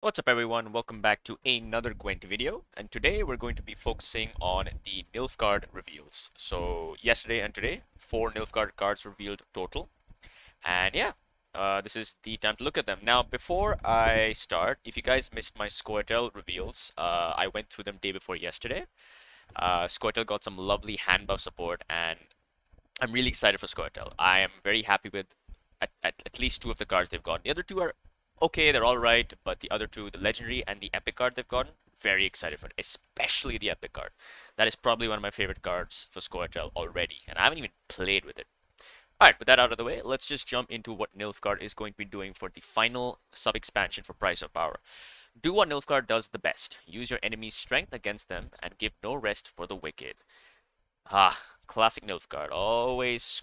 What's up everyone, welcome back to another Gwent video, and today we're going to be focusing on the Nilfgaard reveals. So yesterday and today, 4 Nilfgaard cards revealed total, and yeah, this is the time to look at them. Now before I start, if you guys missed my Squirtle reveals, I went through them day before yesterday. Squirtle got some lovely hand buff support, and I'm really excited for Squirtle. I am very happy with at least 2 of the cards they've got. The other 2 are okay, they're all right, but the other 2, the legendary and the epic card they've gotten, very excited for it, especially the epic card. That is probably one of my favorite cards for Squirtle already, and I haven't even played with it. Alright, with that out of the way, let's just jump into what Nilfgaard is going to be doing for the final sub-expansion for Price of Power. Do what Nilfgaard does the best. Use your enemy's strength against them and give no rest for the wicked. Classic Nilfgaard. Always,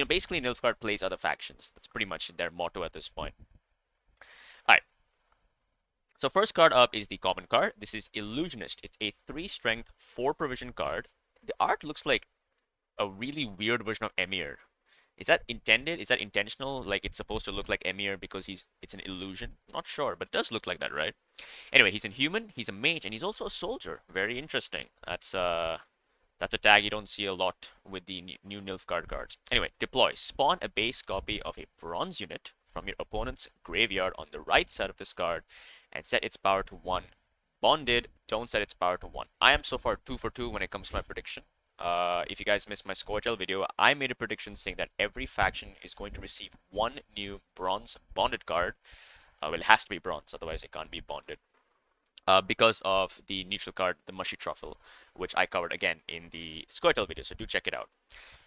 basically Nilfgaard plays other factions. That's pretty much their motto at this point. Alright. So first card up is the common card. This is Illusionist. It's a 3 strength, 4 provision card. The art looks like a really weird version of Emir. Is that intended? Is that intentional? Like it's supposed to look like Emir because it's an illusion? Not sure, but it does look like that, right? Anyway, he's inhuman, he's a mage, and he's also a soldier. Very interesting. That's a tag you don't see a lot with the new Nilfgaard cards. Anyway, deploy. Spawn a base copy of a bronze unit from your opponent's graveyard on the right side of this card and set its power to 1. Bonded, don't set its power to 1. I am so far 2 for 2 when it comes to my prediction. If you guys missed my Squirtle video, I made a prediction saying that every faction is going to receive 1 new bronze bonded card. Well, it has to be bronze, otherwise it can't be bonded. Because of the neutral card, the Mushy Truffle, which I covered again in the Squirtle video, so do check it out.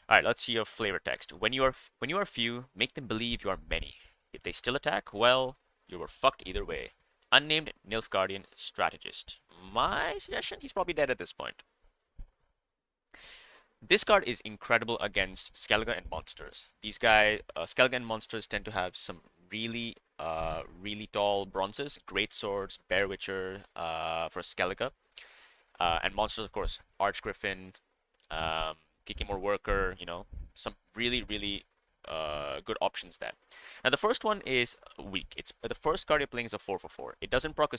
Alright, let's see your flavor text. When you are few, make them believe you are many. If they still attack, well, you were fucked either way. Unnamed Nilfgaardian Strategist. My suggestion, he's probably dead at this point. This card is incredible against Skellige and monsters. These guys, Skellige and monsters tend to have some really tall bronzes, great swords, Bear Witcher for Skellige, and monsters, of course, Archgriffin, Kikimor Worker, some really good options there. Now the first one is weak. It's the first card you're playing is a 4 for 4. It doesn't proc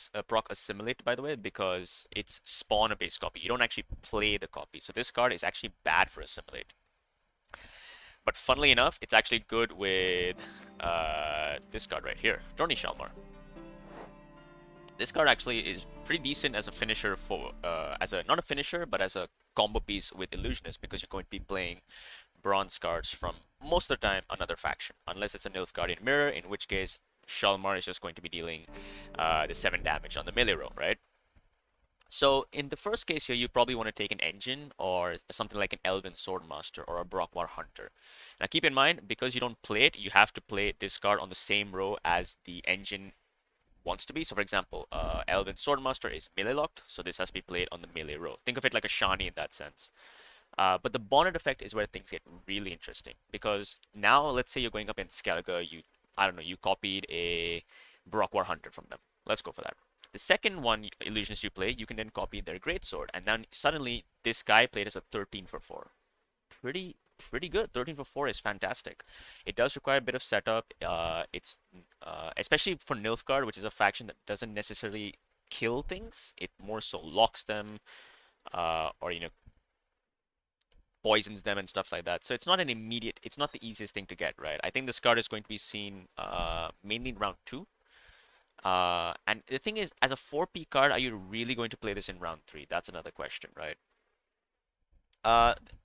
Assimilate, by the way, because it's spawn a base copy. You don't actually play the copy, so this card is actually bad for Assimilate. But funnily enough, it's actually good with this card right here, Dorni Shalmar. This card actually is pretty decent as a finisher for not a finisher, but as a combo piece with Illusionist, because you're going to be playing bronze cards from most of the time another faction, unless it's a Nilfgaardian Mirror, in which case Shalmar is just going to be dealing the 7 damage on the melee row, right? So in the first case here, you probably want to take an engine or something like an Elven Swordmaster or a Brockwar Hunter. Now keep in mind, because you don't play it, you have to play this card on the same row as the engine wants to be. So for example, Elven Swordmaster is melee locked, so this has to be played on the melee row. Think of it like a Shani in that sense. But the bonded effect is where things get really interesting, because now let's say you're going up in Skellige, you copied a Brockwar Hunter from them. Let's go for that. The second one, Illusionist, you play, you can then copy their Greatsword, and then suddenly this guy played as a 13 for 4. Pretty good. 13 for 4 is fantastic. It does require a bit of setup. It's especially for Nilfgaard, which is a faction that doesn't necessarily kill things. It more so locks them, or poisons them and stuff like that. So it's not it's not the easiest thing to get, right? I think this card is going to be seen mainly in round 2. And the thing is, as a 4P card, are you really going to play this in round 3? That's another question, right?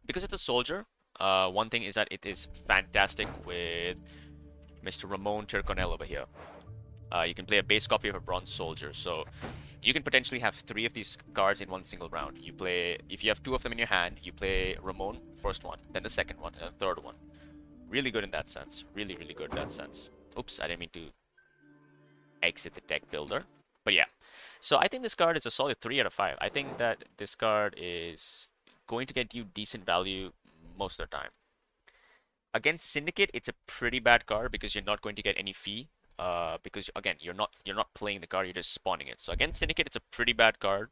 Because it's a soldier, one thing is that it is fantastic with Mr. Ramon Tirconel over here. You can play a base copy of a bronze soldier, so you can potentially have 3 of these cards in one single round. If you have 2 of them in your hand, you play Ramon, first one, then the second one, and the third one. Really good in that sense. Really good in that sense. Oops, I didn't mean to exit the deck builder. But yeah. So I think this card is a solid 3 out of 5. I think that this card is going to get you decent value most of the time. Against Syndicate, it's a pretty bad card because you're not going to get any fee. Because again, you're not playing the card, you're just spawning it. So against Syndicate, it's a pretty bad card.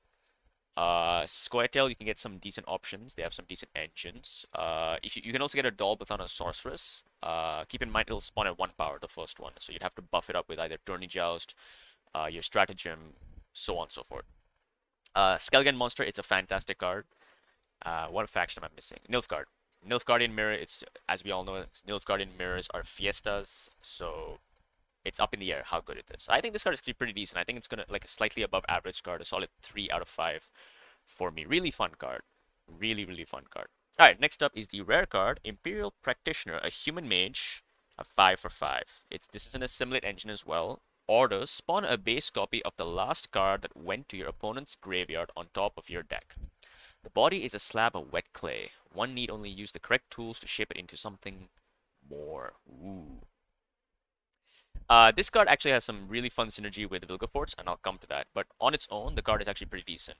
Squirtle, you can get some decent options. They have some decent engines. If you can also get a Dolbathon or Sorceress. Keep in mind it'll spawn at 1 power, the first one. So you'd have to buff it up with either Tourney Joust, your stratagem, so on and so forth. Skellige Monster, it's a fantastic card. What faction am I missing? Nilfgaard. Nilfgaardian Mirror, it's, as we all know, Nilfgaardian Mirrors are fiestas, so it's up in the air how good it is. I think this card is actually pretty decent. I think it's gonna like a slightly above average card, a solid 3 out of 5 for me. Really fun card. Really, really fun card. Alright, next up is the rare card, Imperial Practitioner, a human mage, a 5 for 5. This is an Assimilate engine as well. Order, spawn a base copy of the last card that went to your opponent's graveyard on top of your deck. The body is a slab of wet clay. One need only use the correct tools to shape it into something more. Ooh. This card actually has some really fun synergy with Vilgefortz, and I'll come to that. But on its own, the card is actually pretty decent.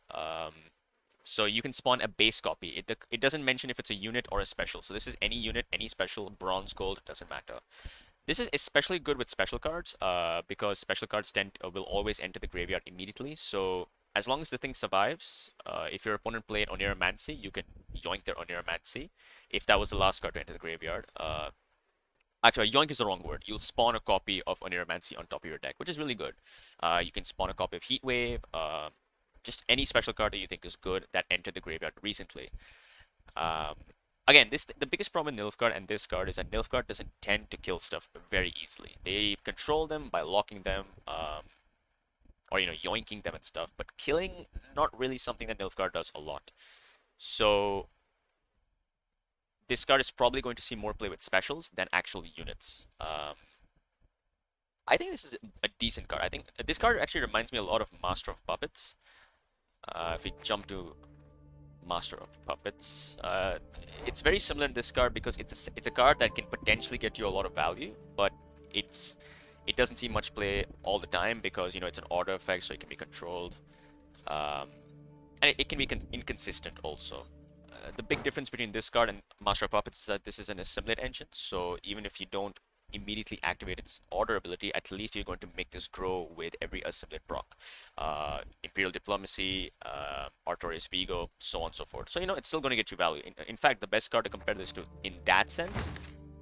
So you can spawn a base copy. It doesn't mention if it's a unit or a special. So this is any unit, any special, bronze, gold, doesn't matter. This is especially good with special cards, because special cards will always enter the graveyard immediately. So as long as the thing survives, if your opponent played Oneiromancy, you can yoink their Oneiromancy. If that was the last card to enter the graveyard. Actually, yoink is the wrong word. You'll spawn a copy of Oneiromancy on top of your deck, which is really good. You can spawn a copy of Heatwave, just any special card that you think is good that entered the graveyard recently. Again, the biggest problem with Nilfgaard and this card is that Nilfgaard doesn't tend to kill stuff very easily. They control them by locking them, or yoinking them and stuff, but killing, not really something that Nilfgaard does a lot. So this card is probably going to see more play with specials than actual units. I think this is a decent card. I think this card actually reminds me a lot of Master of Puppets. If we jump to Master of Puppets, it's very similar to this card because it's a card that can potentially get you a lot of value, but it doesn't see much play all the time because it's an order effect, so it can be controlled, and it can be inconsistent also. The big difference between this card and Master of Puppets is that this is an Assimilate engine, so even if you don't immediately activate its order ability, at least you're going to make this grow with every Assimilate proc. Imperial Diplomacy, Artorias Vigo, so on and so forth. So, it's still going to get you value. In fact, the best card to compare this to in that sense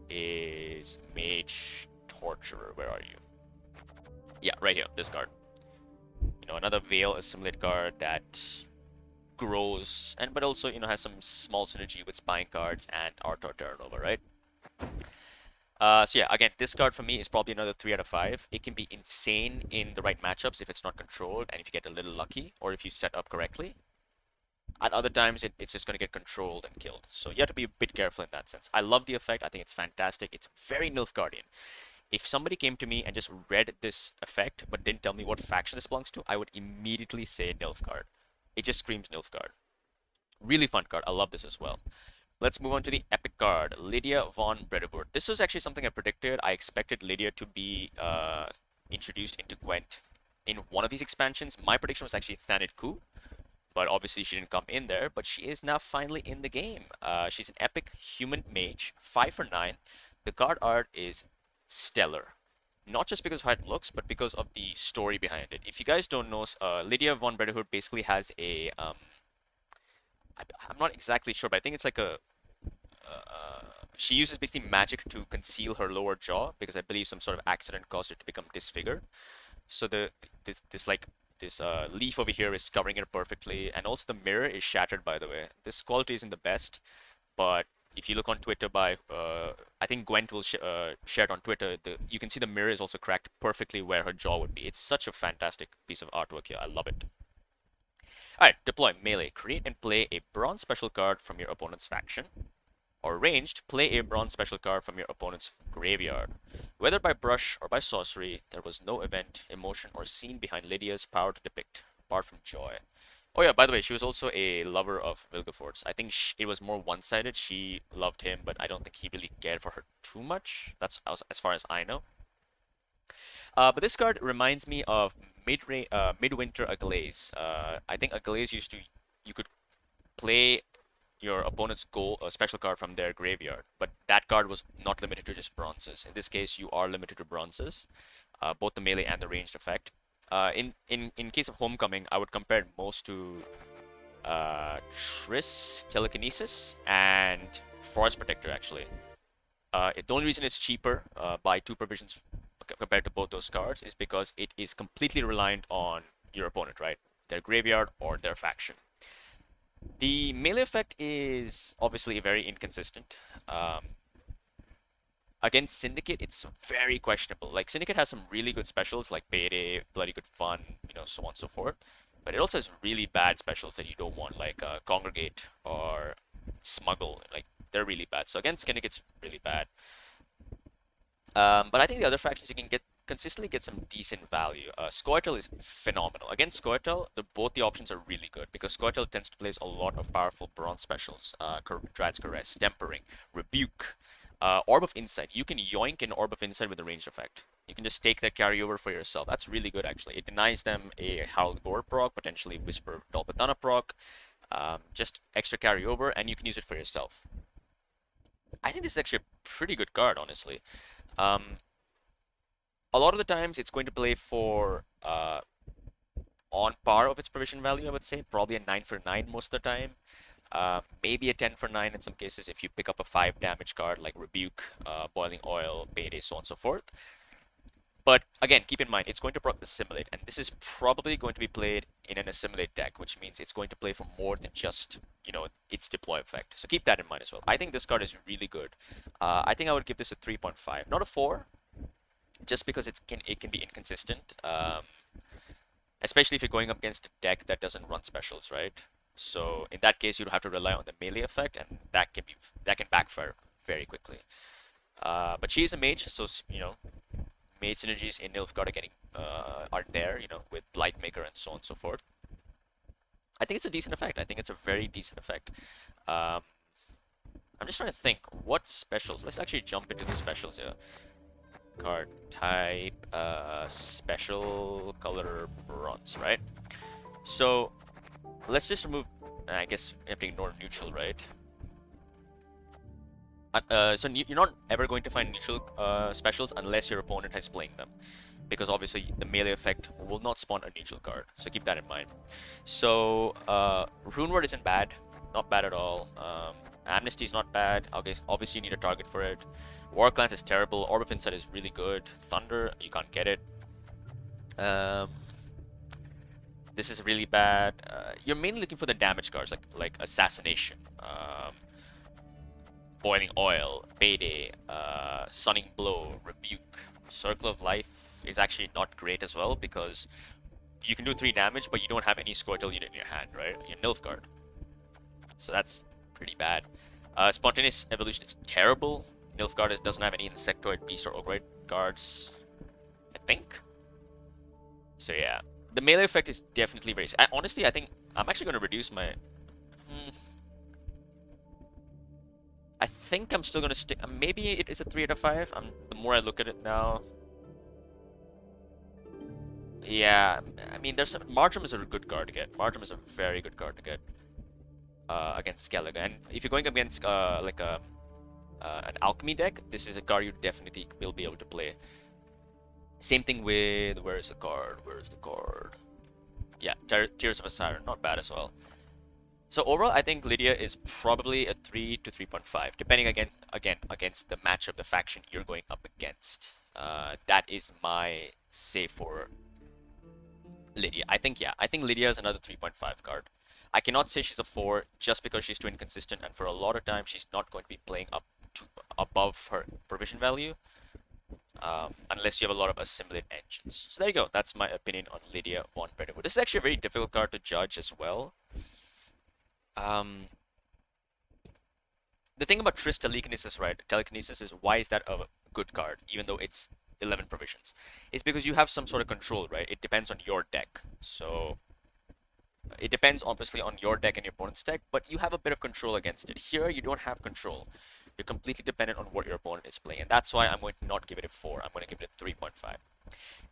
is Mage Torturer. Where are you? Yeah, right here, this card. Another Veil Assimilate card that grows, but also, has some small synergy with Spine cards and Artor Terra Nova, right? So yeah, again, this card for me is probably another 3 out of 5. It can be insane in the right matchups if it's not controlled and if you get a little lucky or if you set up correctly. At other times, it's just going to get controlled and killed. So you have to be a bit careful in that sense. I love the effect. I think it's fantastic. It's very Nilfgaardian. If somebody came to me and just read this effect but didn't tell me what faction this belongs to, I would immediately say Nilfgaard. It just screams Nilfgaard. Really fun card. I love this as well. Let's move on to the epic card, Lydia Van Bredevoort. This was actually something I predicted. I expected Lydia to be introduced into Gwent in one of these expansions. My prediction was actually Thanid Ku, but obviously she didn't come in there. But she is now finally in the game. She's an epic human mage, 5 for 9. The card art is stellar. Not just because of how it looks, but because of the story behind it. If you guys don't know, Lydia Van Bredevoort basically has a I'm not exactly sure, but I think it's like she uses basically magic to conceal her lower jaw because I believe some sort of accident caused her to become disfigured. So this leaf over here is covering it perfectly, and also the mirror is shattered, by the way. This quality isn't the best, but if you look on Twitter by I think Gwent will share it on Twitter. You can see the mirror is also cracked perfectly where her jaw would be. It's such a fantastic piece of artwork here. I love it. Alright, deploy melee. Create and play a bronze special card from your opponent's faction. Or ranged, play a bronze special card from your opponent's graveyard. Whether by brush or by sorcery, there was no event, emotion, or scene behind Lydia's power to depict, apart from joy. Oh yeah, by the way, she was also a lover of Vilgefortz. I think it was more one-sided. She loved him, but I don't think he really cared for her too much. That's as far as I know. But this card reminds me of Midwinter Aglaze. I think Aglaze you could play your opponent's special card from their graveyard, but that card was not limited to just bronzes. In this case, you are limited to bronzes, both the melee and the ranged effect. In case of Homecoming, I would compare it most to Triss, Telekinesis, and Forest Protector, actually. The only reason it's cheaper by 2 provisions compared to both those cards is because it is completely reliant on your opponent, right? Their graveyard or their faction. The melee effect is obviously very inconsistent. Against Syndicate, it's very questionable. Like, Syndicate has some really good specials, like Payday, Bloody Good Fun, you know, so on and so forth. But it also has really bad specials that you don't want, like Congregate or Smuggle. Like, they're really bad. So against Syndicate, it's really bad. But I think the other factions you can consistently get some decent value. Scoia'tael is phenomenal. Against Scoia'tael, both the options are really good because Scoia'tael tends to place a lot of powerful bronze specials. Drad's Caress, Tempering, Rebuke, Orb of Insight. You can yoink an Orb of Insight with a ranged effect. You can just take that carryover for yourself. That's really good, actually. It denies them a Harold Gore proc, potentially Whisper Dolpatana proc, just extra carryover, and you can use it for yourself. I think this is actually a pretty good card, honestly. A lot of the times, it's going to play for on par of its provision value, I would say. Probably a 9 for 9 most of the time. Maybe a 10 for 9 in some cases if you pick up a 5 damage card like Rebuke, Boiling Oil, Payday, so on and so forth. But again, keep in mind, it's going to proc Assimilate, and this is probably going to be played in an Assimilate deck, which means it's going to play for more than just, you know, its deploy effect. So keep that in mind as well. I think this card is really good. I think I would give this a 3.5, not a 4, just because it can be inconsistent, especially if you're going up against a deck that doesn't run specials, right? So in that case, you'd have to rely on the melee effect, and that can backfire very quickly. But she is a mage, so you know, mage synergies in Nilfgaard are there, you know, with Blightmaker and so on and so forth. I think it's a decent effect. I think it's a very decent effect. I'm just trying to think what specials. Let's actually jump into the specials here. Card type, special, color, bronze, right? So let's just remove, I guess you have to ignore neutral, right? So you're not ever going to find neutral specials unless your opponent is playing them, because obviously the melee effect will not spawn a neutral card, so keep that in mind. So Rune Word isn't bad, not bad at all. Amnesty is not bad. Obviously you need a target for it. War Glance is terrible. Orb of Insight is really good. Thunder, you can't get it. This is really bad. You're mainly looking for the damage cards like Assassination, Boiling Oil, Payday, Sunning Blow, Rebuke. Circle of Life is actually not great as well because you can do 3 damage, but you don't have any Scoia'tael unit in your hand, right? You're Nilfgaard. So that's pretty bad. Spontaneous Evolution is terrible. Nilfgaard doesn't have any Insectoid, Beast, or Ogroid cards, I think. So yeah, the melee effect is definitely very... honestly, I think I'm actually going to reduce my... I think I'm still going to stick... maybe it is a 3 out of 5. The more I look at it now... Yeah, I mean, there's Marjoram is a good card to get. Marjoram is a very good card to get against Skellige. And if you're going against like an alchemy deck, this is a card you definitely will be able to play. Same thing with... where's the card? Where's the card? Yeah, Tears of a Siren, not bad as well. So overall, I think Lydia is probably a 3 to 3.5, depending again against the matchup, the faction you're going up against. That is my say for Lydia. I think Lydia is another 3.5 card. I cannot say she's a 4 just because she's too inconsistent, and for a lot of times she's not going to be playing up to above her provision value, unless you have a lot of Assimilate engines. So there you go. That's my opinion on Lydia Van Bredevoort. This is actually a very difficult card to judge as well. The thing about Triss Telekinesis, right? Telekinesis is, why is that a good card, even though it's 11 provisions? It's because you have some sort of control, right? It depends on your deck. So it depends obviously on your deck and your opponent's deck, but you have a bit of control against it. Here, you don't have control. You're completely dependent on what your opponent is playing, and that's why I'm going to not give it a 4. I'm going to give it a 3.5.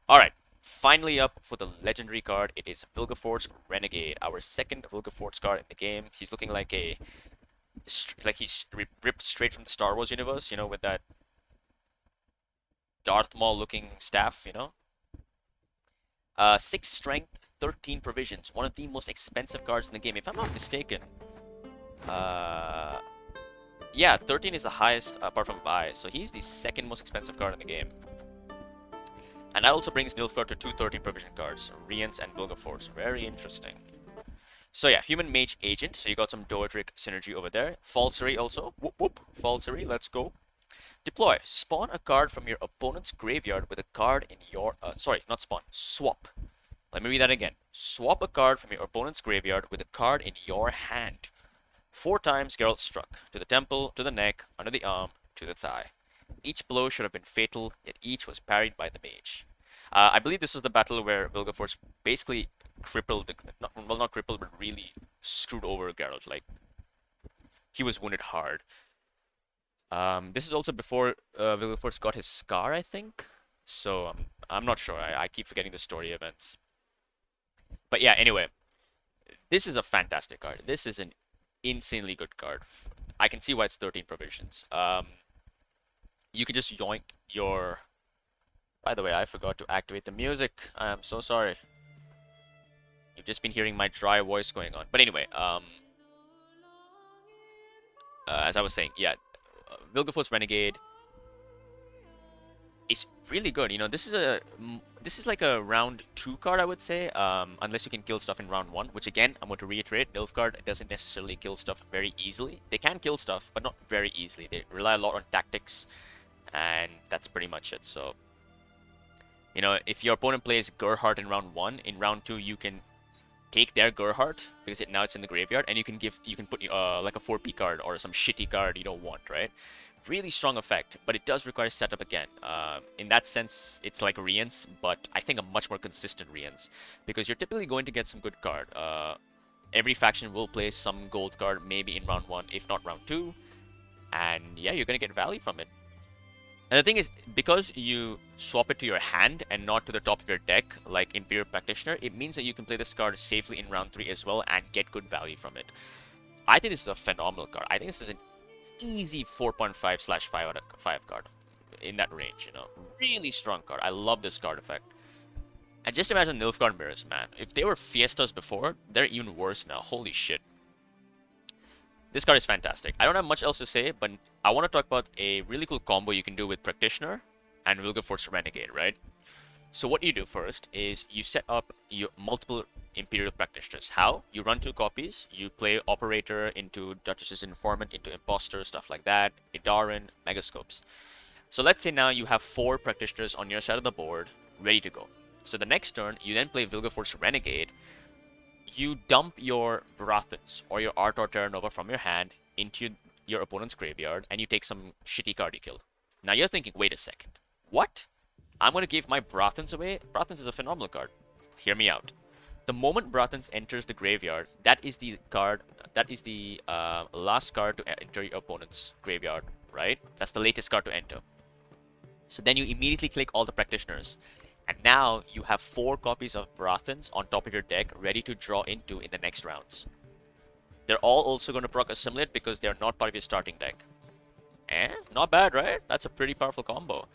Alright, finally up for the legendary card, it is Vilgefortz Renegade, our second Vilgefortz card in the game. He's looking like he's ripped straight from the Star Wars universe, you know, with that Darth Maul looking staff, you know. 6 strength, 13 provisions, one of the most expensive cards in the game, if I'm not mistaken. Yeah, 13 is the highest apart from buy, so he's the second most expensive card in the game. And that also brings Nilfgaard to two 13 provision cards, Rience and Vilgefortz. Very interesting. So yeah, Human Mage Agent. So you got some Doedric synergy over there. Falsery also. Whoop whoop. Falsery, let's go. Deploy. Spawn a card from your opponent's graveyard with a card in your... sorry, not spawn. Swap. Let me read that again. Swap a card from your opponent's graveyard with a card in your hand. 4 times Geralt struck. To the temple, to the neck, under the arm, to the thigh. Each blow should have been fatal, yet each was parried by the mage. I believe this was the battle where Vilgefortz basically crippled, not crippled, but really screwed over Geralt. Like, he was wounded hard. This is also before Vilgefortz got his scar, I think. So I'm not sure. I keep forgetting the story events. But yeah, anyway, this is a fantastic card. This is an insanely good card. I can see why it's 13 provisions. You can just yoink your... By the way, I forgot to activate the music. I am so sorry. You've just been hearing my dry voice going on. But anyway, as I was saying, yeah, Vilgefortz Renegade is really good. You know, this is like a round 2 card, I would say, unless you can kill stuff in round 1, which again, I'm going to reiterate, Nilfgaard doesn't necessarily kill stuff very easily. They can kill stuff, but not very easily. They rely a lot on tactics, and that's pretty much it. So, you know, if your opponent plays Gerhardt in round 1, in round 2 you can take their Gerhardt, because now it's in the graveyard, and you can put like a 4P card or some shitty card you don't want, right? Really strong effect, but it does require setup again. In that sense, it's like Rience, but I think a much more consistent Rience, because you're typically going to get some good card. Every faction will play some gold card, maybe in round 1, if not round 2, and yeah, you're going to get value from it. And the thing is, because you swap it to your hand and not to the top of your deck, like Imperial Practitioner, it means that you can play this card safely in round 3 as well and get good value from it. I think this is a phenomenal card. I think this is an easy 4.5/5 out of 5 card in that range, you know. Really strong card. I love this card effect. And just imagine Nilfgaard mirrors, man. If they were Fiestas before, they're even worse now. Holy shit. This card is fantastic. I don't have much else to say, but I want to talk about a really cool combo you can do with Practitioner and Vilgefortz Renegade, right? So what you do first is you set up your multiple Imperial Practitioners. How? You run 2 copies, you play Operator into Duchess's Informant, into Imposter, stuff like that, Idarin, Megascopes. So let's say now you have 4 Practitioners on your side of the board, ready to go. So the next turn, you then play Vilgefortz Renegade. You dump your Barathans or your Art or Terra Nova from your hand into your opponent's graveyard, and you take some shitty card you killed. Now you're thinking, wait a second, what? I'm going to give my Barathans away? Barathans is a phenomenal card. Hear me out. The moment Barathans enters the graveyard, that is the card, that is the last card to enter your opponent's graveyard, right? That's the latest card to enter. So then you immediately click all the Practitioners. And now you have 4 copies of Barathans on top of your deck ready to draw into in the next rounds. They're all also going to proc Assimilate because they're not part of your starting deck. Not bad, right? That's a pretty powerful combo.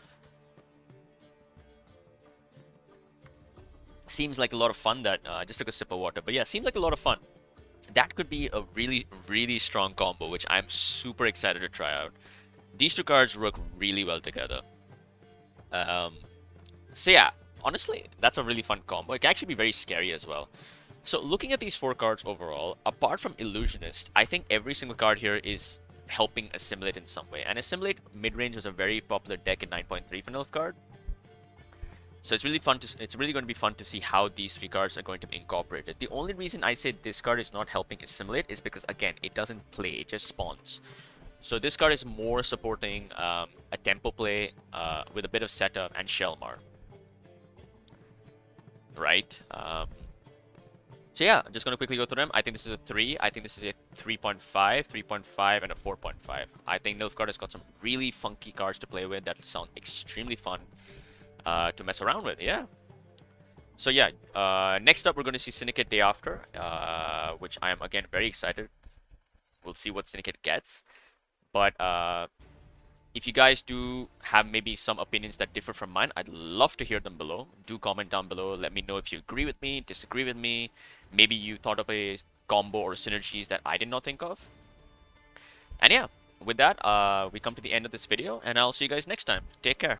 Seems like a lot of fun. That I just took a sip of water, but yeah, seems like a lot of fun. That could be a really, really strong combo, which I'm super excited to try out. These 2 cards work really well together. So yeah, honestly, that's a really fun combo. It can actually be very scary as well. So looking at these 4 cards overall, apart from Illusionist, I think every single card here is helping Assimilate in some way. And Assimilate midrange is a very popular deck in 9.3 for Nilfgaard. So it's really fun to, it's really going to be fun to see how these 3 cards are going to be incorporated. The only reason I say this card is not helping Assimilate is because, again, it doesn't play, it just spawns. So this card is more supporting a tempo play with a bit of setup and Shelmar. Right? So yeah, I'm just going to quickly go through them. I think this is a 3. I think this is a 3.5, 3.5, and a 4.5. I think Nilfgaard has got some really funky cards to play with that sound extremely fun to mess around with. Yeah. So yeah, next up we're going to see Syndicate Day After, which I am again very excited. We'll see what Syndicate gets. But if you guys do have maybe some opinions that differ from mine, I'd love to hear them below. Do comment down below. Let me know if you agree with me, disagree with me. Maybe you thought of a combo or synergies that I did not think of. And yeah, with that, we come to the end of this video, and I'll see you guys next time. Take care.